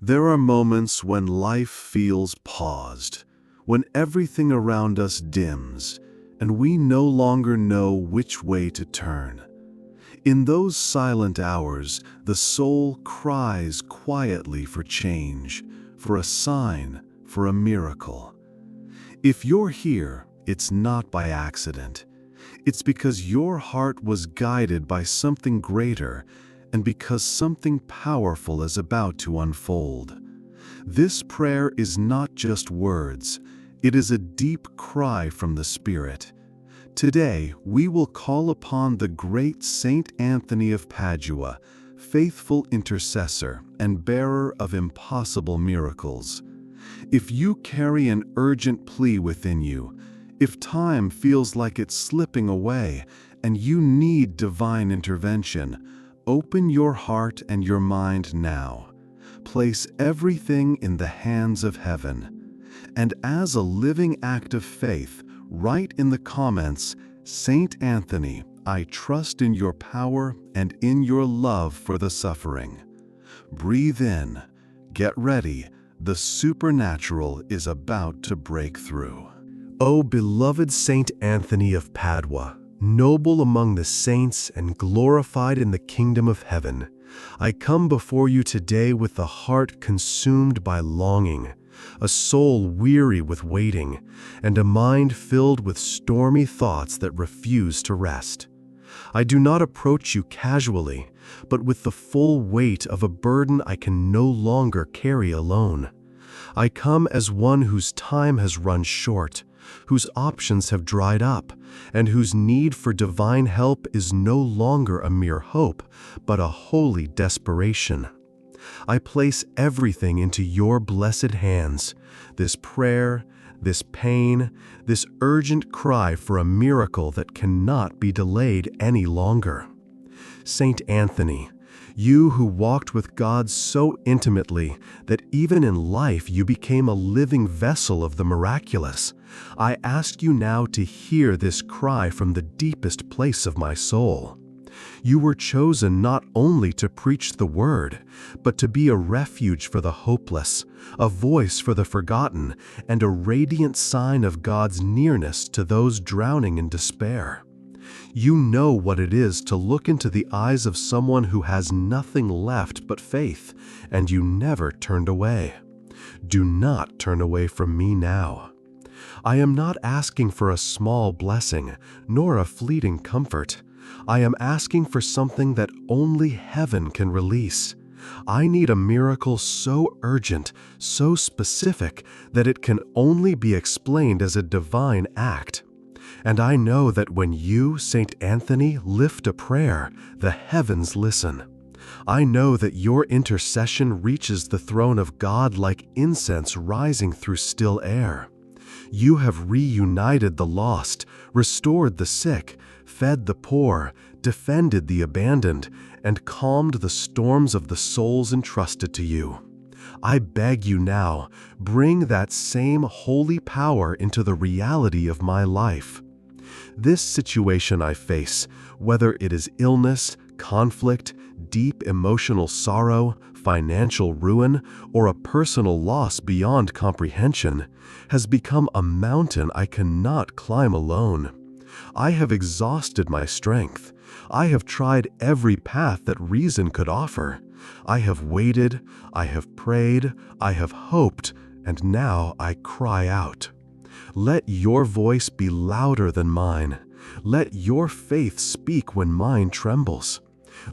There are moments when life feels paused, when everything around us dims, and we no longer know which way to turn. In those silent hours, the soul cries quietly for change, for a sign, for a miracle. If you're here, it's not by accident. It's because your heart was guided by something greater, and because something powerful is about to unfold. This prayer is not just words, it is a deep cry from the Spirit. Today, we will call upon the great Saint Anthony of Padua, faithful intercessor and bearer of impossible miracles. If you carry an urgent plea within you, if time feels like it's slipping away and you need divine intervention, open your heart and your mind now. Place everything in the hands of heaven. And as a living act of faith, write in the comments, "Saint Anthony, I trust in your power and in your love for the suffering." Breathe in. Get ready. The supernatural is about to break through. O beloved Saint Anthony of Padua, noble among the saints and glorified in the kingdom of heaven, I come before you today with a heart consumed by longing, a soul weary with waiting, and a mind filled with stormy thoughts that refuse to rest. I do not approach you casually, but with the full weight of a burden I can no longer carry alone. I come as one whose time has run short, whose options have dried up, and whose need for divine help is no longer a mere hope, but a holy desperation. I place everything into your blessed hands, this prayer, this pain, this urgent cry for a miracle that cannot be delayed any longer. Saint Anthony, you who walked with God so intimately that even in life you became a living vessel of the miraculous, I ask you now to hear this cry from the deepest place of my soul. You were chosen not only to preach the word, but to be a refuge for the hopeless, a voice for the forgotten, and a radiant sign of God's nearness to those drowning in despair. You know what it is to look into the eyes of someone who has nothing left but faith, and you never turned away. Do not turn away from me now. I am not asking for a small blessing, nor a fleeting comfort. I am asking for something that only heaven can release. I need a miracle so urgent, so specific, that it can only be explained as a divine act. And I know that when you, Saint Anthony, lift a prayer, the heavens listen. I know that your intercession reaches the throne of God like incense rising through still air. You have reunited the lost, restored the sick, fed the poor, defended the abandoned, and calmed the storms of the souls entrusted to you. I beg you now, bring that same holy power into the reality of my life. This situation I face, whether it is illness, conflict, deep emotional sorrow, financial ruin, or a personal loss beyond comprehension, has become a mountain I cannot climb alone. I have exhausted my strength. I have tried every path that reason could offer. I have waited, I have prayed, I have hoped, and now I cry out. Let your voice be louder than mine. Let your faith speak when mine trembles.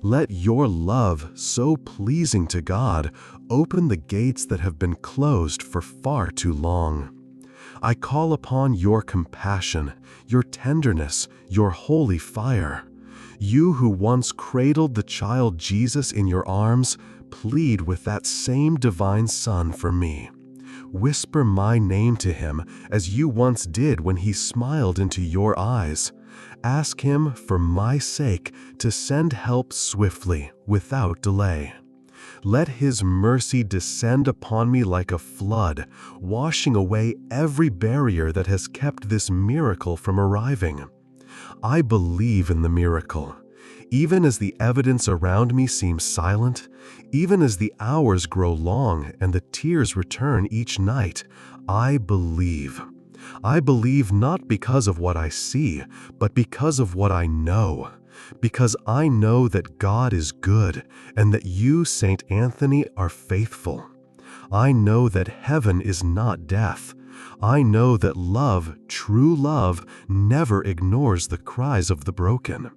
Let your love, so pleasing to God, open the gates that have been closed for far too long. I call upon your compassion, your tenderness, your holy fire. You who once cradled the child Jesus in your arms, plead with that same divine Son for me. Whisper my name to him as you once did when he smiled into your eyes. Ask him, for my sake, to send help swiftly, without delay. Let his mercy descend upon me like a flood, washing away every barrier that has kept this miracle from arriving. I believe in the miracle. Even as the evidence around me seems silent, even as the hours grow long and the tears return each night, I believe. I believe not because of what I see, but because of what I know. Because I know that God is good and that you, Saint Anthony, are faithful. I know that heaven is not death. I know that love, true love, never ignores the cries of the broken.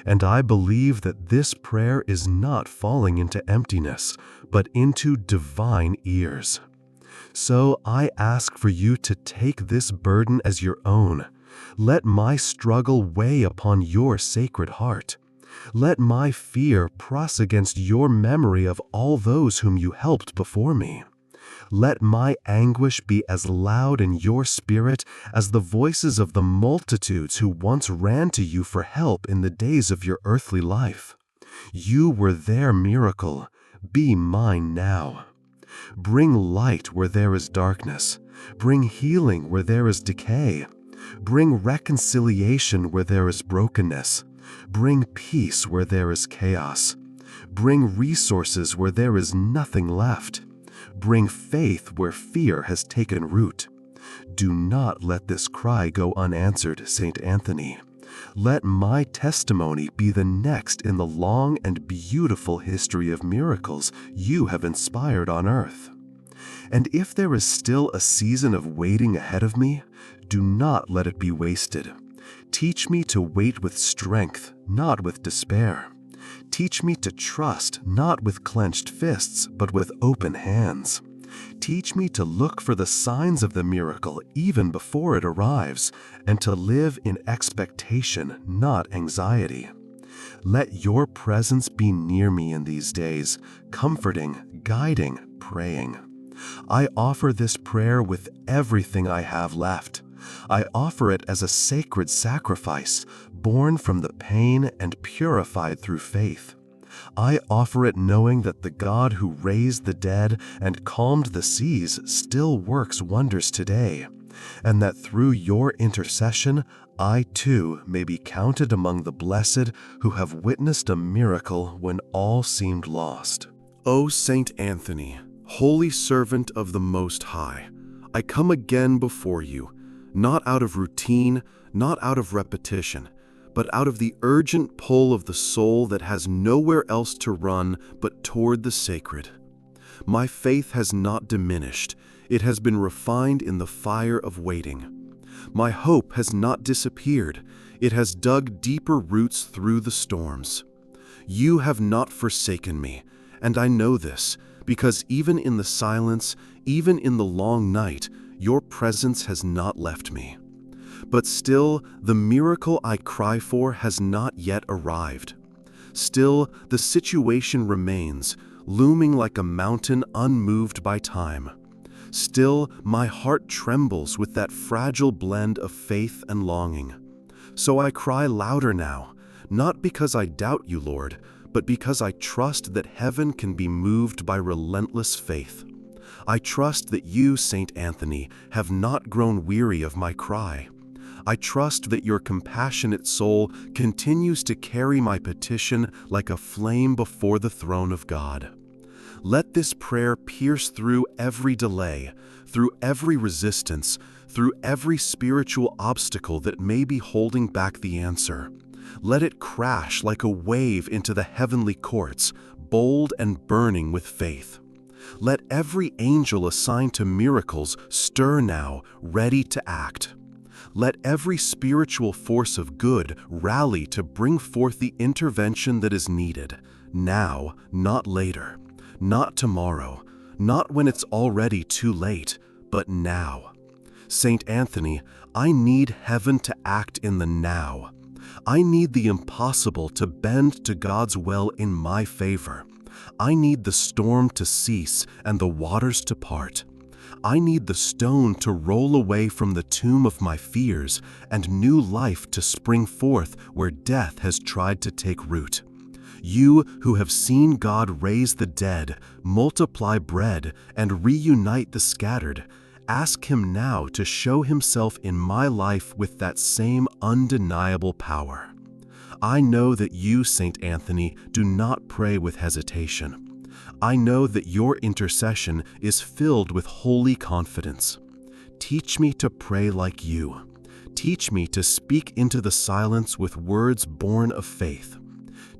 And I believe that this prayer is not falling into emptiness, but into divine ears. So I ask for you to take this burden as your own. Let my struggle weigh upon your sacred heart. Let my fear press against your memory of all those whom you helped before me. Let my anguish be as loud in your spirit as the voices of the multitudes who once ran to you for help in the days of your earthly life. You were their miracle. Be mine now. Bring light where there is darkness. Bring healing where there is decay. Bring reconciliation where there is brokenness. Bring peace where there is chaos. Bring resources where there is nothing left. Bring faith where fear has taken root. Do not let this cry go unanswered, Saint Anthony. Let my testimony be the next in the long and beautiful history of miracles you have inspired on earth. And if there is still a season of waiting ahead of me, do not let it be wasted. Teach me to wait with strength, not with despair. Teach me to trust, not with clenched fists, but with open hands. Teach me to look for the signs of the miracle even before it arrives, and to live in expectation, not anxiety. Let your presence be near me in these days, comforting, guiding, praying. I offer this prayer with everything I have left. I offer it as a sacred sacrifice, born from the pain and purified through faith. I offer it knowing that the God who raised the dead and calmed the seas still works wonders today, and that through your intercession, I too may be counted among the blessed who have witnessed a miracle when all seemed lost. O Saint Anthony, holy servant of the Most High, I come again before you, not out of routine, not out of repetition, but out of the urgent pull of the soul that has nowhere else to run but toward the sacred. My faith has not diminished. It has been refined in the fire of waiting. My hope has not disappeared. It has dug deeper roots through the storms. You have not forsaken me, and I know this, because even in the silence, even in the long night, your presence has not left me. But still, the miracle I cry for has not yet arrived. Still, the situation remains, looming like a mountain unmoved by time. Still, my heart trembles with that fragile blend of faith and longing. So I cry louder now, not because I doubt you, Lord, but because I trust that heaven can be moved by relentless faith. I trust that you, Saint Anthony, have not grown weary of my cry. I trust that your compassionate soul continues to carry my petition like a flame before the throne of God. Let this prayer pierce through every delay, through every resistance, through every spiritual obstacle that may be holding back the answer. Let it crash like a wave into the heavenly courts, bold and burning with faith. Let every angel assigned to miracles stir now, ready to act. Let every spiritual force of good rally to bring forth the intervention that is needed, now, not later, not tomorrow, not when it's already too late, but now. Saint Anthony, I need heaven to act in the now. I need the impossible to bend to God's will in my favor. I need the storm to cease and the waters to part. I need the stone to roll away from the tomb of my fears and new life to spring forth where death has tried to take root. You who have seen God raise the dead, multiply bread, and reunite the scattered, ask Him now to show Himself in my life with that same undeniable power. I know that you, Saint Anthony, do not pray with hesitation. I know that your intercession is filled with holy confidence. Teach me to pray like you. Teach me to speak into the silence with words born of faith.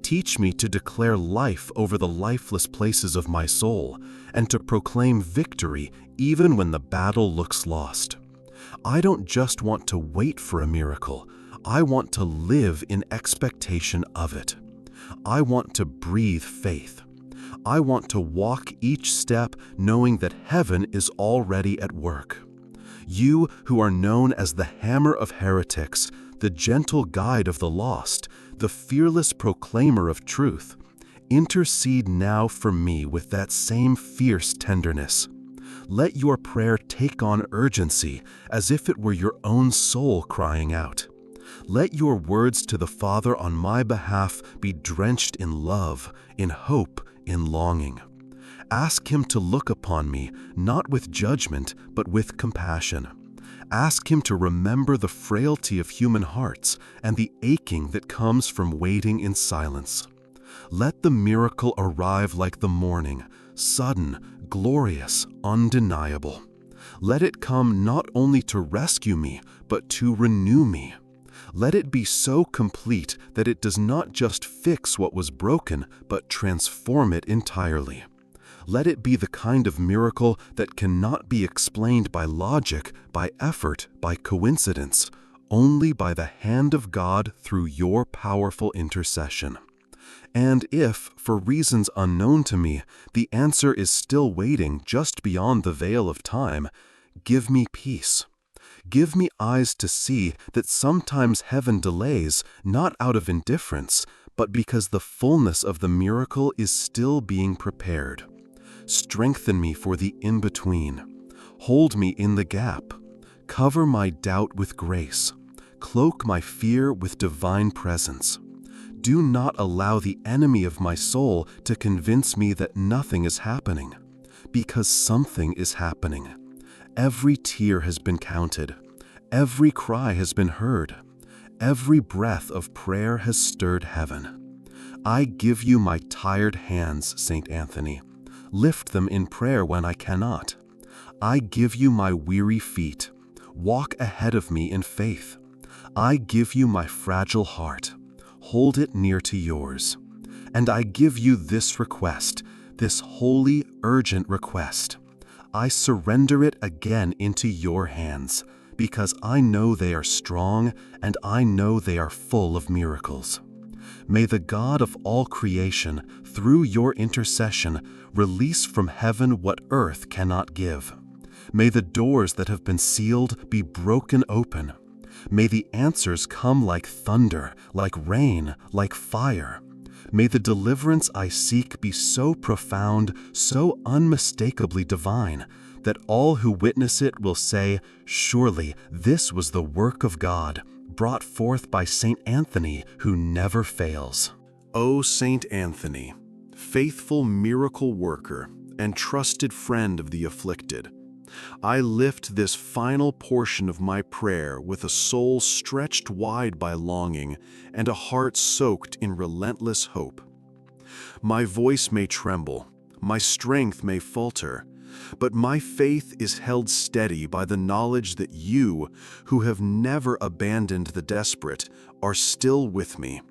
Teach me to declare life over the lifeless places of my soul, and to proclaim victory even when the battle looks lost. I don't just want to wait for a miracle. I want to live in expectation of it. I want to breathe faith. I want to walk each step knowing that heaven is already at work. You who are known as the hammer of heretics, the gentle guide of the lost, the fearless proclaimer of truth, intercede now for me with that same fierce tenderness. Let your prayer take on urgency as if it were your own soul crying out. Let your words to the Father on my behalf be drenched in love, in hope, in longing. Ask Him to look upon me, not with judgment, but with compassion. Ask Him to remember the frailty of human hearts and the aching that comes from waiting in silence. Let the miracle arrive like the morning, sudden, glorious, undeniable. Let it come not only to rescue me, but to renew me. Let it be so complete that it does not just fix what was broken, but transform it entirely. Let it be the kind of miracle that cannot be explained by logic, by effort, by coincidence, only by the hand of God through your powerful intercession. And if, for reasons unknown to me, the answer is still waiting just beyond the veil of time, give me peace. Give me eyes to see that sometimes heaven delays, not out of indifference, but because the fullness of the miracle is still being prepared. Strengthen me for the in-between. Hold me in the gap. Cover my doubt with grace. Cloak my fear with divine presence. Do not allow the enemy of my soul to convince me that nothing is happening, because something is happening. Every tear has been counted. Every cry has been heard. Every breath of prayer has stirred heaven. I give you my tired hands, Saint Anthony. Lift them in prayer when I cannot. I give you my weary feet. Walk ahead of me in faith. I give you my fragile heart. Hold it near to yours. And I give you this request, this holy, urgent request. I surrender it again into your hands, because I know they are strong and I know they are full of miracles. May the God of all creation, through your intercession, release from heaven what earth cannot give. May the doors that have been sealed be broken open. May the answers come like thunder, like rain, like fire. May the deliverance I seek be so profound, so unmistakably divine, that all who witness it will say, surely this was the work of God, brought forth by Saint Anthony, who never fails. O Saint Anthony, faithful miracle worker and trusted friend of the afflicted, I lift this final portion of my prayer with a soul stretched wide by longing and a heart soaked in relentless hope. My voice may tremble, my strength may falter, but my faith is held steady by the knowledge that you, who have never abandoned the desperate, are still with me,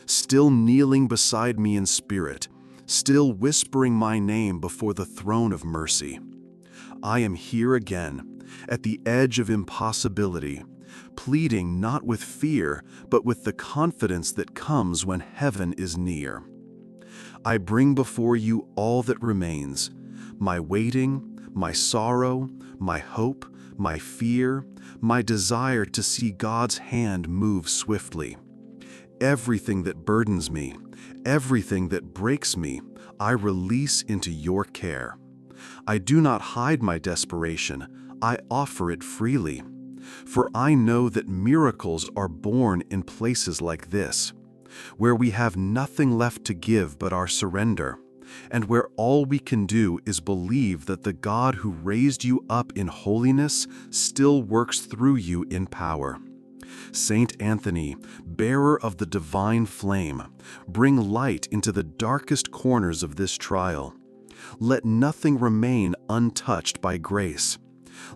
still kneeling beside me in spirit, still whispering my name before the throne of mercy. I am here again, at the edge of impossibility, pleading not with fear, but with the confidence that comes when heaven is near. I bring before you all that remains, my waiting, my sorrow, my hope, my fear, my desire to see God's hand move swiftly. Everything that burdens me, everything that breaks me, I release into your care. I do not hide my desperation, I offer it freely. For I know that miracles are born in places like this, where we have nothing left to give but our surrender, and where all we can do is believe that the God who raised you up in holiness still works through you in power. Saint Anthony, bearer of the divine flame, bring light into the darkest corners of this trial. Let nothing remain untouched by grace.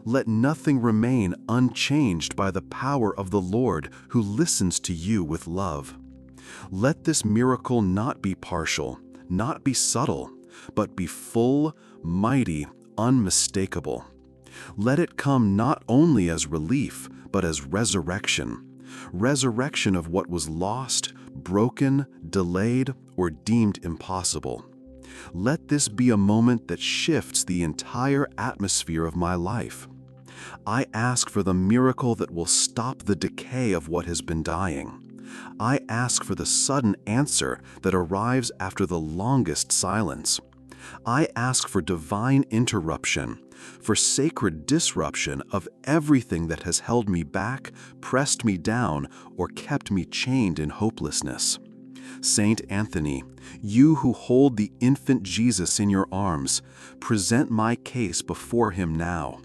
Let nothing remain unchanged by the power of the Lord who listens to you with love. Let this miracle not be partial, not be subtle, but be full, mighty, unmistakable. Let it come not only as relief, but as resurrection. Resurrection of what was lost, broken, delayed, or deemed impossible. Let this be a moment that shifts the entire atmosphere of my life. I ask for the miracle that will stop the decay of what has been dying. I ask for the sudden answer that arrives after the longest silence. I ask for divine interruption, for sacred disruption of everything that has held me back, pressed me down, or kept me chained in hopelessness. Saint Anthony, you who hold the infant Jesus in your arms, present my case before him now.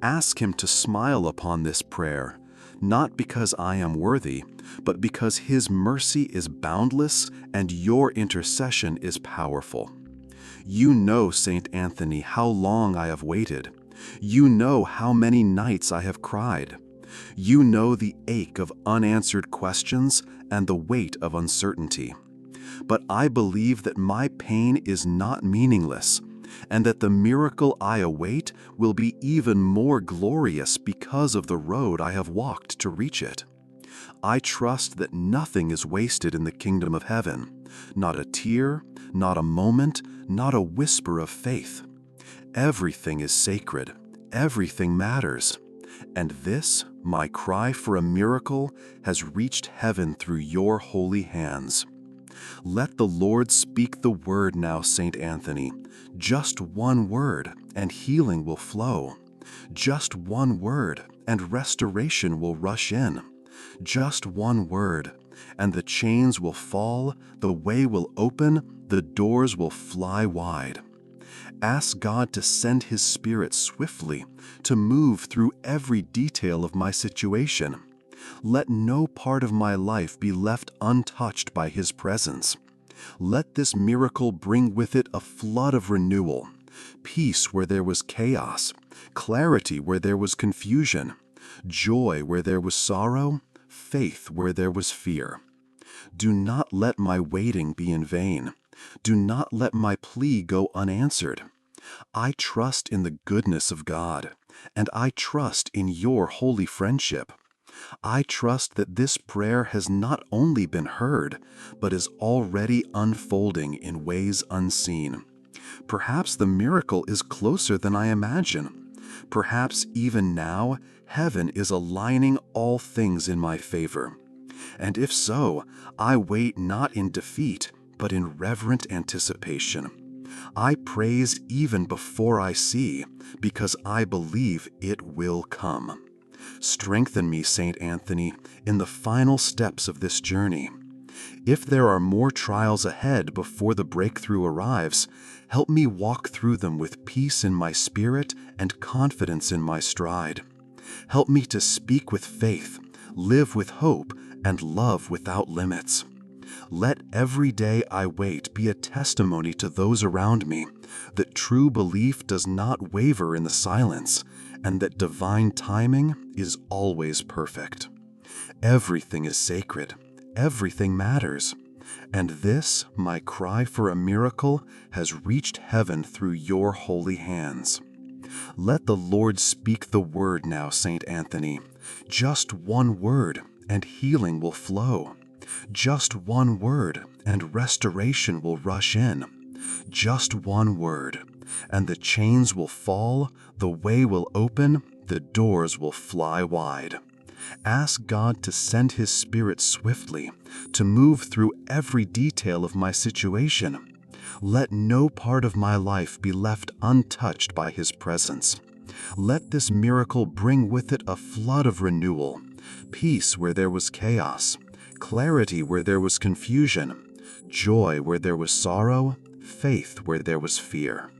Ask him to smile upon this prayer, not because I am worthy, but because his mercy is boundless and your intercession is powerful. You know, Saint Anthony, how long I have waited. You know how many nights I have cried. You know the ache of unanswered questions and the weight of uncertainty. But I believe that my pain is not meaningless, and that the miracle I await will be even more glorious because of the road I have walked to reach it. I trust that nothing is wasted in the kingdom of heaven, not a tear, not a moment, not a whisper of faith. Everything is sacred, everything matters, and this, my cry for a miracle, has reached heaven through your holy hands. Let the Lord speak the word now, Saint Anthony. Just one word, and healing will flow. Just one word, and restoration will rush in. Just one word, and the chains will fall, the way will open, the doors will fly wide. Ask God to send His Spirit swiftly to move through every detail of my situation. Let no part of my life be left untouched by His presence. Let this miracle bring with it a flood of renewal, peace where there was chaos, clarity where there was confusion, joy where there was sorrow, faith where there was fear. Do not let my waiting be in vain. Do not let my plea go unanswered. I trust in the goodness of God, and I trust in your holy friendship. I trust that this prayer has not only been heard, but is already unfolding in ways unseen. Perhaps the miracle is closer than I imagine. Perhaps even now, heaven is aligning all things in my favor. And if so, I wait not in defeat, but in reverent anticipation. I praise even before I see, because I believe it will come. Strengthen me, Saint Anthony, in the final steps of this journey. If there are more trials ahead before the breakthrough arrives, help me walk through them with peace in my spirit and confidence in my stride. Help me to speak with faith, live with hope, and love without limits. Let every day I wait be a testimony to those around me that true belief does not waver in the silence, and that divine timing is always perfect. Everything is sacred, everything matters, and this, my cry for a miracle, has reached heaven through your holy hands. Let the Lord speak the word now, Saint Anthony. Just one word, and healing will flow. Just one word, and restoration will rush in. Just one word, and the chains will fall, the way will open, the doors will fly wide. Ask God to send His Spirit swiftly, to move through every detail of my situation. Let no part of my life be left untouched by His presence. Let this miracle bring with it a flood of renewal, peace where there was chaos, clarity where there was confusion, joy where there was sorrow, faith where there was fear.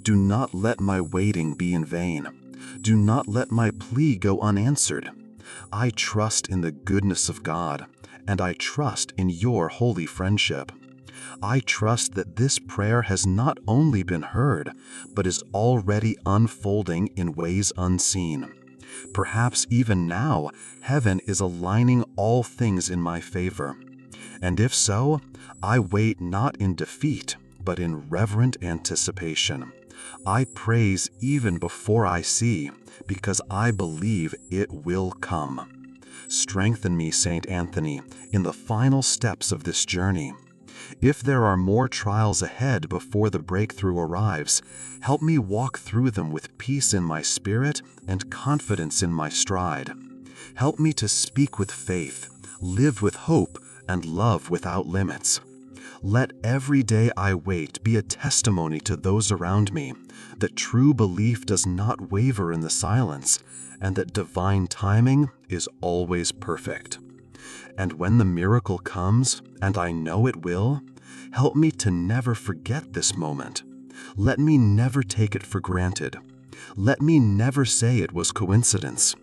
Do not let my waiting be in vain. Do not let my plea go unanswered. I trust in the goodness of God, and I trust in your holy friendship. I trust that this prayer has not only been heard, but is already unfolding in ways unseen. Perhaps even now, heaven is aligning all things in my favor. And if so, I wait not in defeat, but in reverent anticipation. I praise even before I see, because I believe it will come. Strengthen me, Saint Anthony, in the final steps of this journey. If there are more trials ahead before the breakthrough arrives, help me walk through them with peace in my spirit and confidence in my stride. Help me to speak with faith, live with hope, and love without limits. Let every day I wait be a testimony to those around me that true belief does not waver in the silence, and that divine timing is always perfect. And when the miracle comes, and I know it will, help me to never forget this moment. Let me never take it for granted. Let me never say it was coincidence.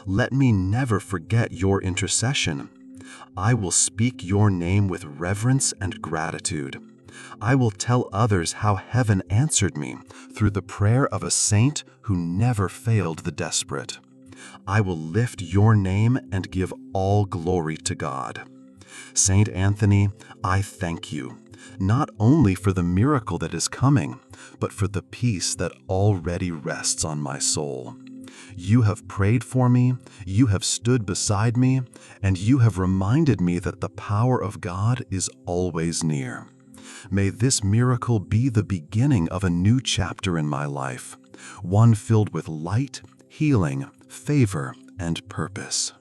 Let me never forget your intercession. I will speak your name with reverence and gratitude. I will tell others how heaven answered me through the prayer of a saint who never failed the desperate. I will lift your name and give all glory to God. Saint Anthony, I thank you, not only for the miracle that is coming, but for the peace that already rests on my soul. You have prayed for me, you have stood beside me, and you have reminded me that the power of God is always near. May this miracle be the beginning of a new chapter in my life, one filled with light, healing, favor, and purpose.